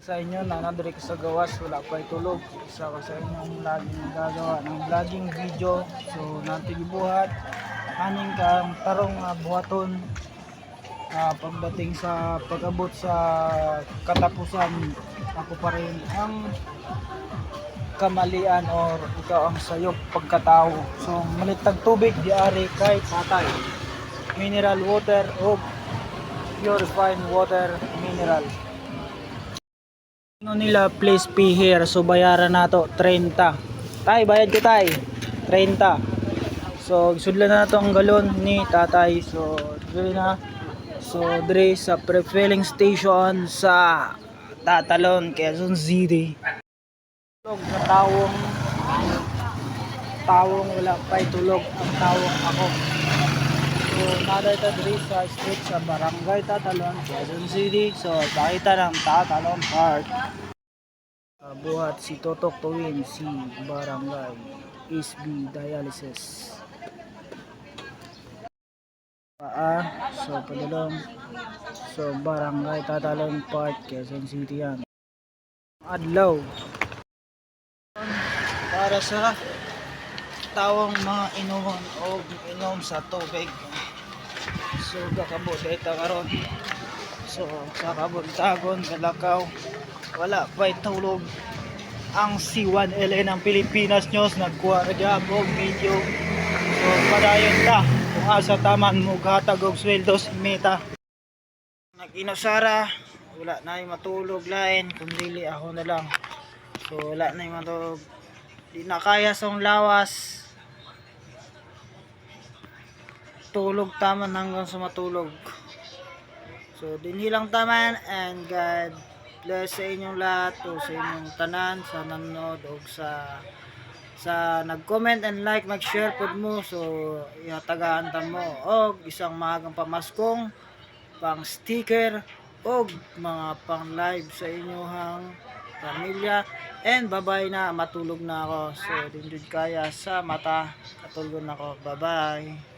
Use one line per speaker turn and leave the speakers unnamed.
Sa inyo na nandiri sa gawas, wala pa tulog. Isa ka sa inyong laging gagawa ng vlogging video. So natin gibuhat aning kang tarong nga buhaton pagdating sa pag-abot sa katapusan. Ako pa rin ang kamalian or ikaw ang sayop pagkatao. So malitag tubig diari kay patay. Mineral water o purified water mineral. Ano nila, please pay here. So bayaran nato 30. Tay, bayad ko tay. 30. So isudlan na nato ang galon ni tatay. So dire na. So dire sa pre-filling station sa Tatalon, Quezon City. Tulog na tawong wala pa'y tulog ang tawong ako. So naday ta dire sa street sa Barangay Tatalon, Quezon City. So pakita ng Tatalon Park. Buhat si Totok Tuwin, si Barangay SB Dialysis. So padalong. So Barangay Tatalon Park, Quezon City yan. Adlaw. Para sa tawang mga inuhon o inom sa tubig. So kakabot dito karon. So kakabot tagon kalakaw. Wala pa'y tulog ang C1LA ng Pilipinas News. Nagkuha na dyan og video. So padayon ta kung asa taman mo gatag og sweldo sa meta. Nag-inusara, wala na yung matulog lain, kung dili ako na lang. So wala na yung matulog, di na kaya sa lawas. Tulog taman hanggang sa matulog. So dinhi lang taman, and God bless sa inyong lahat o sa inyong tanan sa nanonood o sa nag-comment and like, mag-share pod mo. So ihatagaan ta mo og isang mahagang pamaskong pang sticker o mga pang live sa inyong pamilya. And bye-bye na, matulog na ako. So dindud kaya sa mata, katulog na ako. Bye-bye.